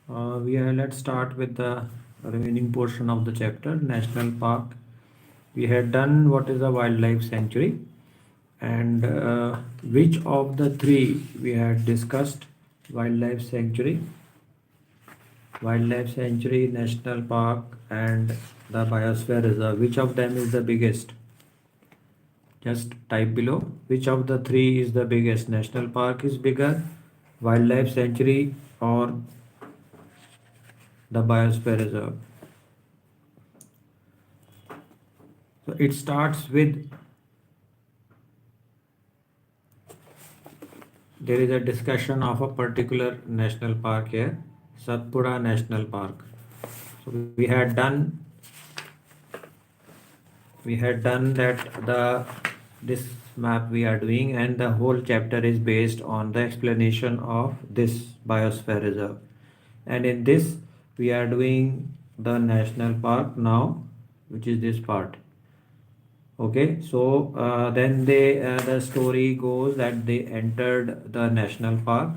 Let's start with the remaining portion of the chapter, National Park. We had done what is a wildlife sanctuary, and which of the three we had discussed: wildlife sanctuary, national park, and the biosphere reserve. Which of them is the biggest? Just type below. Which of the three is the biggest? National park is bigger, wildlife sanctuary, or the biosphere reserve? So it starts with, there is a discussion of a particular national park here, Satpura National Park. So we had done that this map we are doing, and the whole chapter is based on the explanation of this biosphere reserve. And in this we are doing the national park now, which is this part. Okay, so then the story goes that they entered the national park.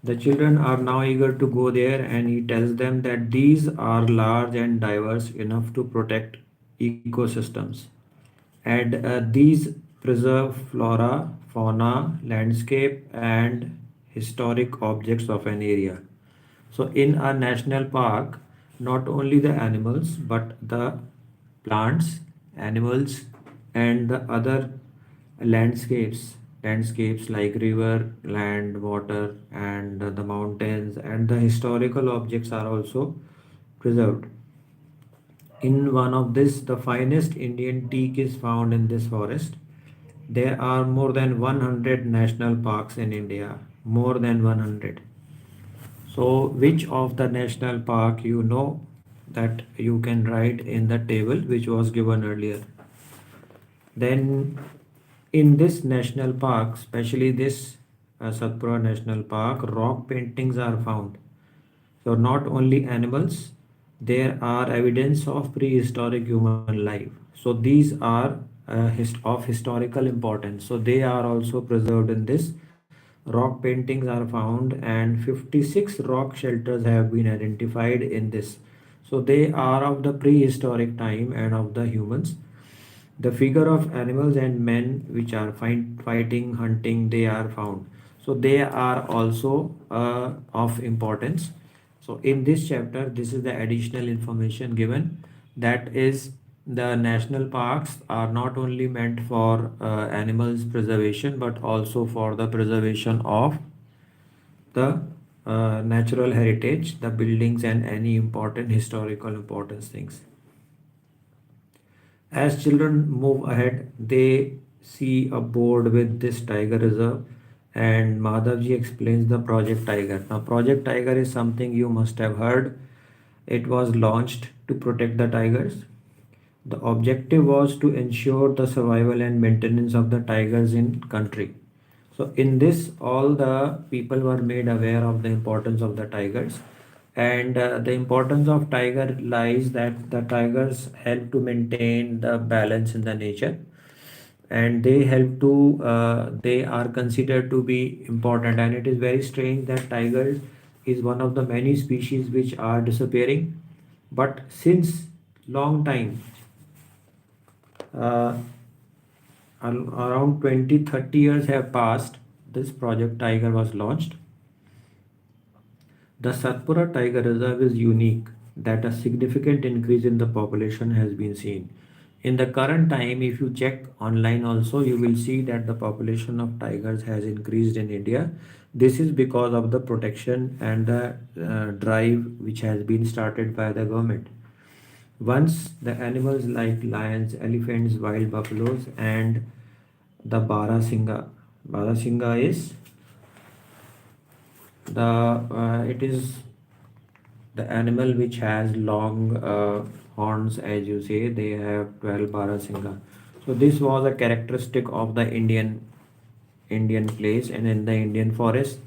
The children are now eager to go there, and he tells them that these are large and diverse enough to protect ecosystems, and these preserve flora, fauna, landscape, and historic objects of an area. So in a national park, not only the animals but the plants, animals, and the other landscapes like river, land, water, and the mountains, and the historical objects are also preserved. In one of this, the finest Indian teak is found in this forest. There are more than 100 national parks in India, more than 100. So which of the national park you know, that you can write in the table which was given earlier. Then in this national park, especially this Satpura National Park, rock paintings are found. So not only animals, there are evidence of prehistoric human life. So these are of historical importance. So they are also preserved in this. Rock paintings are found, and 56 rock shelters have been identified in this. So they are of the prehistoric time and of the humans. The figure of animals and men which are fighting, hunting, they are found. So they are also of importance. So in this chapter, this is the additional information given, that is, the national parks are not only meant for animals preservation but also for the preservation of the natural heritage, the buildings, and any important historical importance things. As children move ahead, they see a board with this tiger reserve, and Madhavji explains the Project Tiger. Now, Project Tiger is something you must have heard. It was launched to protect the tigers. The objective was to ensure the survival and maintenance of the tigers in country. So in this, all the people were made aware of the importance of the tigers, and the importance of tiger lies that the tigers help to maintain the balance in the nature, and they are considered to be important. And it is very strange that tigers is one of the many species which are disappearing, but since long time, uh, around 20-30 years have passed, this Project Tiger was launched. The Satpura Tiger Reserve is unique that a significant increase in the population has been seen. In the current time, if you check online also, you will see that the population of tigers has increased in India. This is because of the protection and the drive which has been started by the government. Once the animals like lions, elephants, wild buffaloes, and the Barasinga. Barasinga is it is the animal which has long horns, as you say. They have 12 Barasinga. So this was a characteristic of the Indian place and in the Indian forest.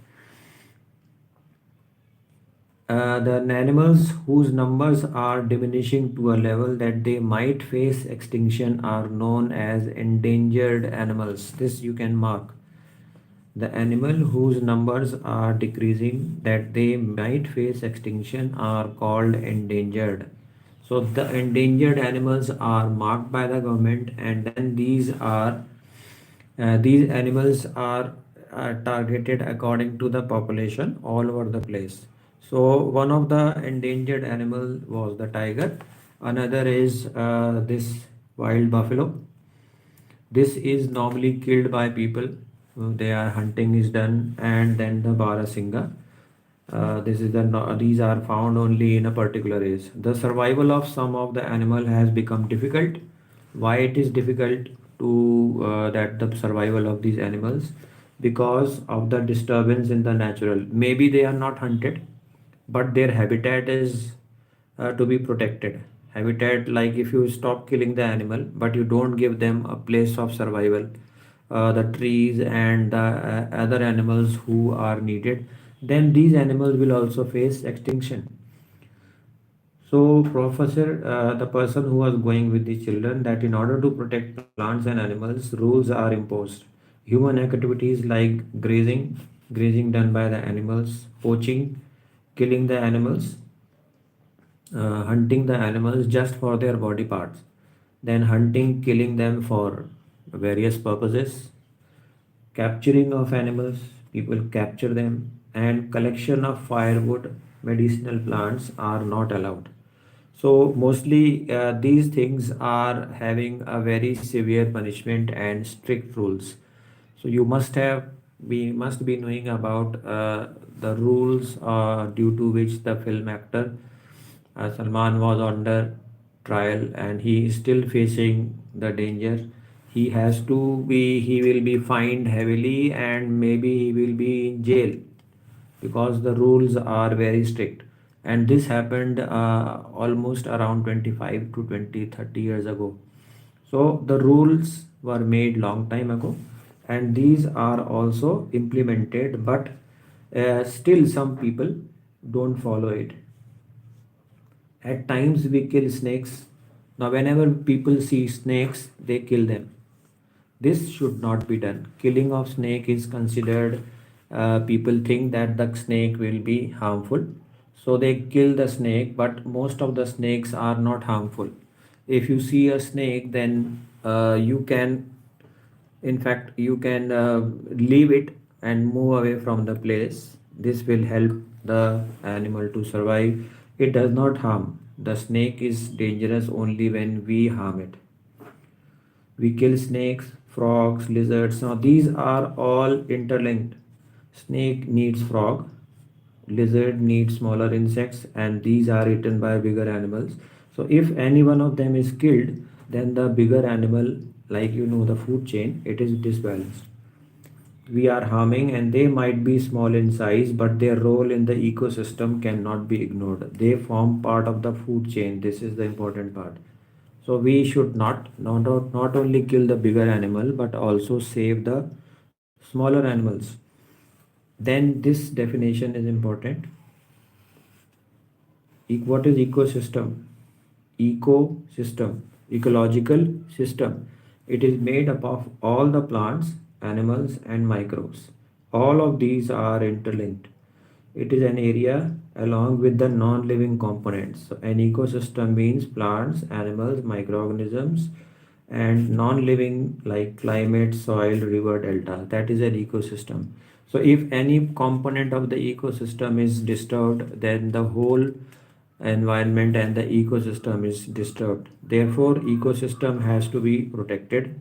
The animals whose numbers are diminishing to a level that they might face extinction are known as endangered animals. This you can mark. The animal whose numbers are decreasing that they might face extinction are called endangered. So the endangered animals are marked by the government, and then these animals are targeted according to the population all over the place. So one of the endangered animal was the tiger. Another is this wild buffalo. This is normally killed by people. Their hunting is done, and then the Barasinga. This is the these are found only in a particular age. The survival of some of the animal has become difficult. Why it is difficult to that the survival of these animals? Because of the disturbance in the natural. Maybe they are not hunted, but their habitat is to be protected. Habitat, like if you stop killing the animal but you don't give them a place of survival, the trees and the other animals who are needed, then these animals will also face extinction. So, Professor, the person who was going with the children, that in order to protect plants and animals, rules are imposed. Human activities like grazing done by the animals, poaching, killing the animals, hunting the animals just for their body parts, then hunting, killing them for various purposes, capturing of animals, people capture them, and collection of firewood, medicinal plants are not allowed. So mostly these things are having a very severe punishment and strict rules. So you must be knowing about the rules due to which the film actor Salman was under trial, and he is still facing the danger. He will be fined heavily, and maybe he will be in jail because the rules are very strict. And this happened almost around 25 to 20, 30 years ago. So the rules were made long time ago, and these are also implemented, but still some people don't follow it. At times we kill snakes. Now, whenever people see snakes, they kill them. This should not be done. Killing of snake is considered, people think that the snake will be harmful. So they kill the snake, but most of the snakes are not harmful. If you see a snake, then you can, in fact, you can leave it and move away from the place. This will help the animal to survive. It does not harm. The snake is dangerous only when we harm it. We kill snakes, frogs, lizards. Now these are all interlinked. Snake needs frog, lizard needs smaller insects, and these are eaten by bigger animals. So if any one of them is killed, then the bigger animal, like the food chain, it is disbalanced. We are harming, and they might be small in size, but their role in the ecosystem cannot be ignored. They form part of the food chain. This is the important part. So we should not only kill the bigger animal but also save the smaller animals. Then this definition is important. What is ecosystem? Ecosystem, ecological system. It is made up of all the plants, animals, and microbes. All of these are interlinked. It is an area along with the non-living components. So an ecosystem means plants, animals, microorganisms, and non-living like climate, soil, river, delta. That is an ecosystem. So if any component of the ecosystem is disturbed, then the whole environment and the ecosystem is disturbed. Therefore, ecosystem has to be protected.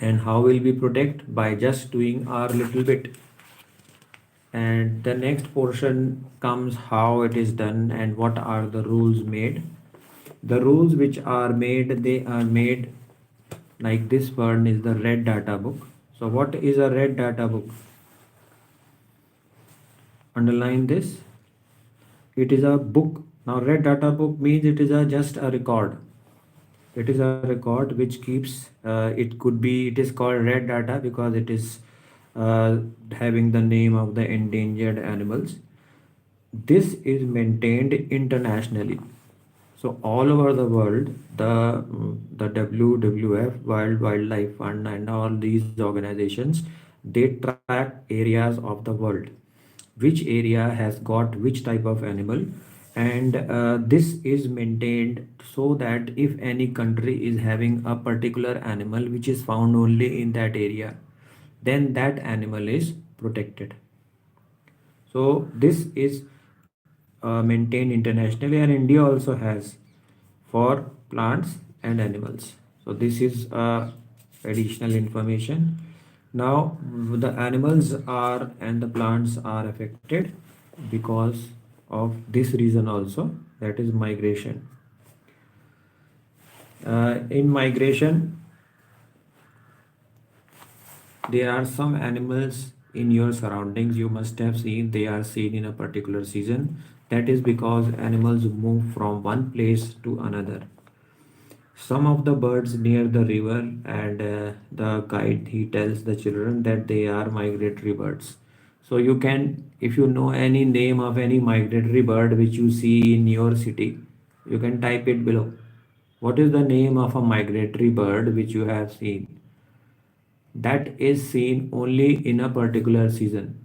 And how will we protect? By just doing our little bit. And the next portion comes how it is done and what are the rules made. The rules which are made, they are made like this one is the red data book. So what is a red data book? Underline this. It is a book. Now red data book means it is just a record. It is a record which keeps, it is called red data because it is having the name of the endangered animals. This is maintained internationally. So all over the world, the WWF, World Wildlife Fund, and all these organizations, They track areas of the world, which area has got which type of animal, and this is maintained so that if any country is having a particular animal which is found only in that area, then that animal is protected. So this is maintained internationally, and India also has for plants and animals. So this is additional information. Now the animals are and the plants are affected because of this reason also, that is migration. In migration, there are some animals in your surroundings you must have seen, they are seen in a particular season. That is because animals move from one place to another. Some of the birds near the river, and the guide he tells the children that they are migratory birds. So you can, if you know any name of any migratory bird which you see in your city, you can type it below. What is the name of a migratory bird which you have seen that is seen only in a particular season?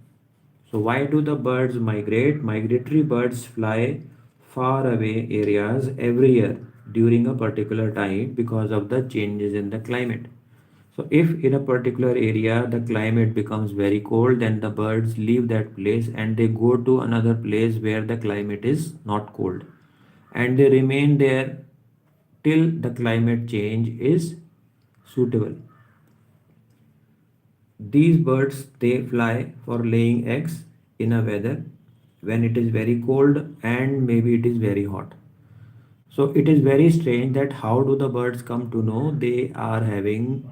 So why do the birds migrate? Migratory birds fly far away areas every year during a particular time because of the changes in the climate. So if in a particular area the climate becomes very cold, then the birds leave that place and they go to another place where the climate is not cold. And they remain there till the climate change is suitable. These birds they fly for laying eggs in a weather when it is very cold and maybe it is very hot. So it is very strange that how do the birds come to know they are having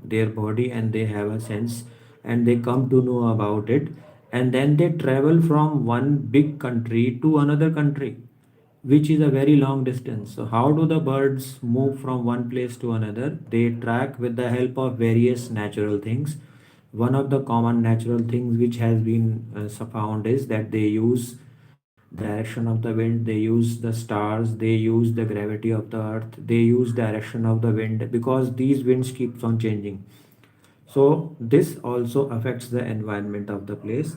their body and they have a sense, and they come to know about it, and then they travel from one big country to another country which is a very long distance. So how do the birds move from one place to another? They track with the help of various natural things. One of the common natural things which has been found is that they use direction of the wind, they use the stars, they use the gravity of the earth, they use direction of the wind, because these winds keeps on changing. So this also affects the environment of the place.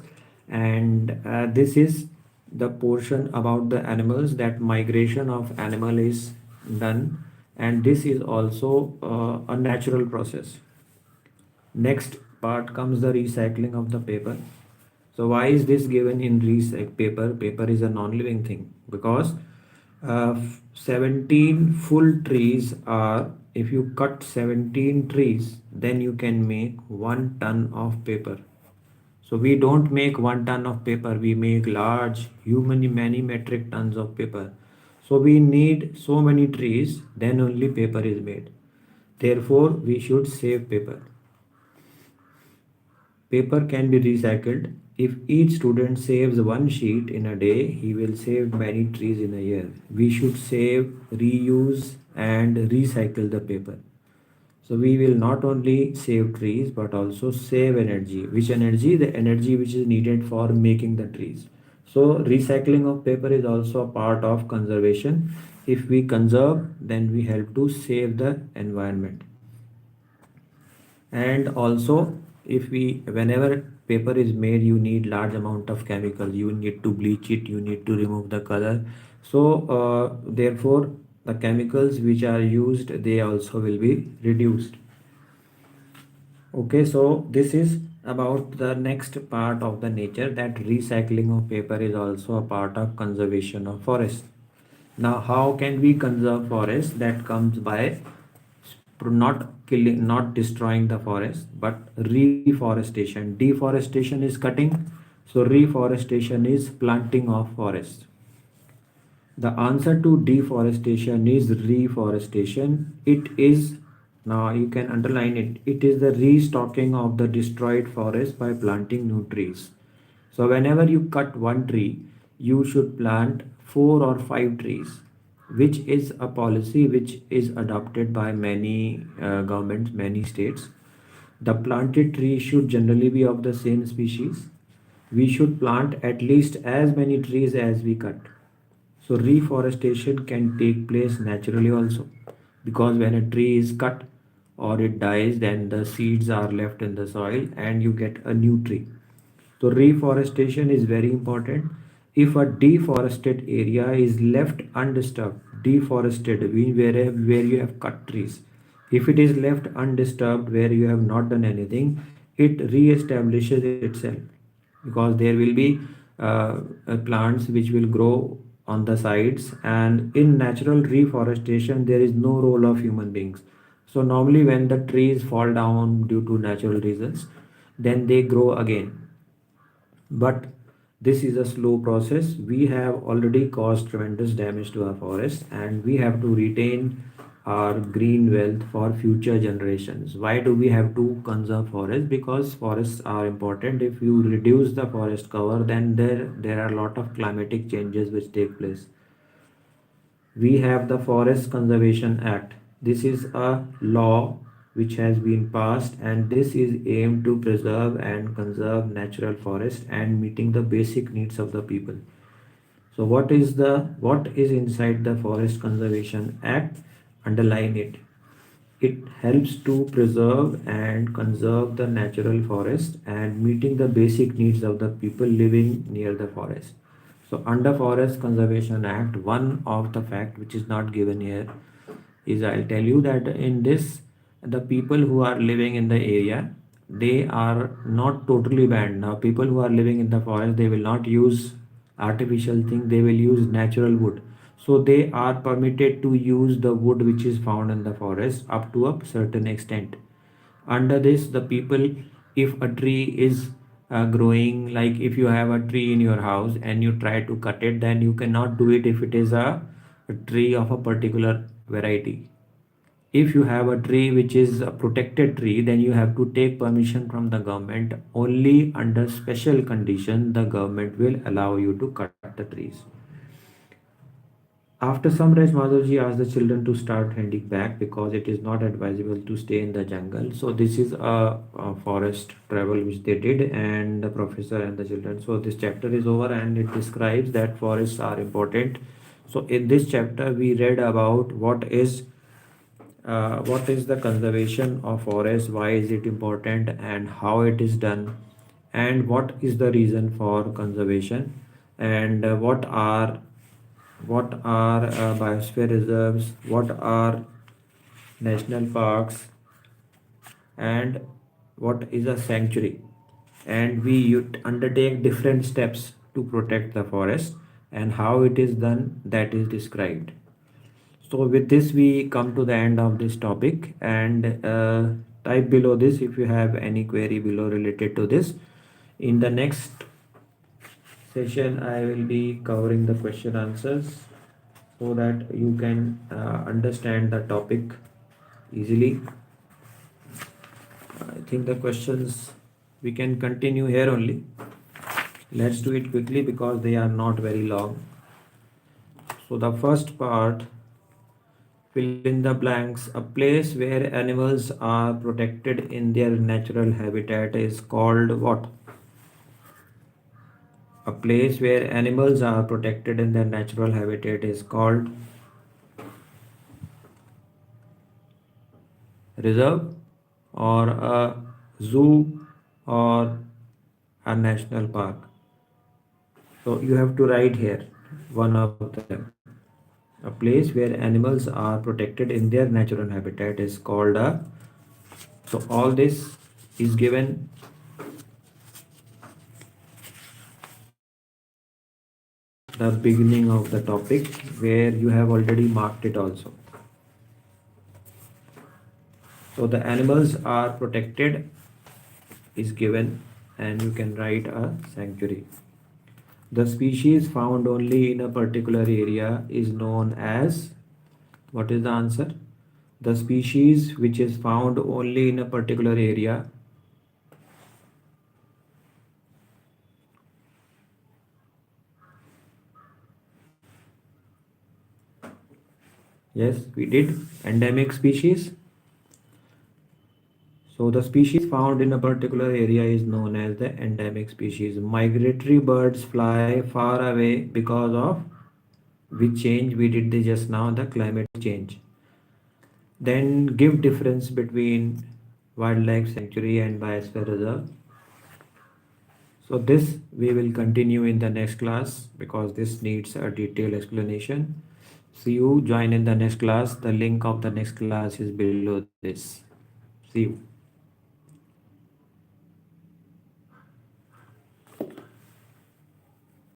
And this is the portion about the animals, that migration of animal is done, and this is also a natural process. Next part comes the recycling of the paper. So why is this given in paper? Paper is a non-living thing because 17 full trees are, if you cut 17 trees, then you can make 1 ton of paper. So we don't make 1 ton of paper, we make large, human many metric tons of paper. So we need so many trees, then only paper is made. Therefore, we should save paper. Paper can be recycled. If each student saves one sheet in a day, he will save many trees in a year. We should save, reuse, and recycle the paper. So we will not only save trees but also save energy. Which energy? The energy which is needed for making the trees. So recycling of paper is also a part of conservation. If we conserve, then we help to save the environment. And also, if we, whenever paper is made, you need large amount of chemicals, you need to bleach it, you need to remove the color. So therefore the chemicals which are used, they also will be reduced. Okay, so this is about the next part of the nature, that recycling of paper is also a part of conservation of forest. Now how can we conserve forest? That comes by not killing, not destroying the forest, but reforestation. Deforestation is cutting, so reforestation is planting of forest. The answer to deforestation is reforestation. It is, now you can underline it, it is the restocking of the destroyed forest by planting new trees. So whenever you cut one tree, you should plant 4 or 5 trees, which is a policy which is adopted by many governments, many states. The planted tree should generally be of the same species. We should plant at least as many trees as we cut. So reforestation can take place naturally also, because when a tree is cut or it dies, then the seeds are left in the soil and you get a new tree. So reforestation is very important. If a deforested area is left undisturbed, deforested means where you have cut trees. If it is left undisturbed where you have not done anything, it re-establishes itself, because there will be plants which will grow on the sides, and in natural reforestation there is no role of human beings. So normally when the trees fall down due to natural reasons, then they grow again, but this is a slow process. We have already caused tremendous damage to our forest, and we have to retain our green wealth for future generations. Why do we have to conserve forests? Because forests are important. If you reduce the forest cover, then there are a lot of climatic changes which take place. We have the Forest Conservation Act. This is a law which has been passed, and this is aimed to preserve and conserve natural forest and meeting the basic needs of the people. So what is inside the Forest Conservation Act? Underline it. It helps to preserve and conserve the natural forest and meeting the basic needs of the people living near the forest. So under Forest Conservation Act, one of the fact which is not given here is, I'll tell you that in this, the people who are living in the area, they are not totally banned. Now people who are living in the forest, they will not use artificial thing, they will use natural wood. So they are permitted to use the wood which is found in the forest up to a certain extent. Under this, the people, if a tree is growing, like if you have a tree in your house and you try to cut it, then you cannot do it if it is a tree of a particular variety. If you have a tree which is a protected tree, then you have to take permission from the government. Only under special condition the government will allow you to cut the trees. After sunrise, Madhavji asked the children to start heading back because it is not advisable to stay in the jungle. So this is a forest travel which they did, and the professor and the children. So this chapter is over and it describes that forests are important. So in this chapter we read about what is the conservation of forest, why is it important, and how it is done, and what is the reason for conservation, and what are biosphere reserves, what are national parks, and what is a sanctuary. And we undertake different steps to protect the forest, and how it is done, that is described. So with this we come to the end of this topic, and type below this if you have any query below related to this. In the next session I will be covering the question answers so that you can understand the topic easily. I think the questions we can continue here only. Let's do it quickly because they are not very long. So the first part, fill in the blanks. A place where animals are protected in their natural habitat is called what? A place where animals are protected in their natural habitat is called reserve, or a zoo, or a national park. So you have to write here one of them. A place where animals are protected in their natural habitat is called a. So all this is given at the beginning of the topic, where you have already marked it also. So the animals are protected is given, and you can write a sanctuary. The species found only in a particular area is known as, what is the answer? The species which is found only in a particular area. Yes, we did. Endemic species. So the species found in a particular area is known as the endemic species. Migratory birds fly far away because of which change? We did this just now, the climate change. Then give difference between wildlife sanctuary and biosphere reserve. So this we will continue in the next class because this needs a detailed explanation. See you join in the next class. The link of the next class is below this. See you.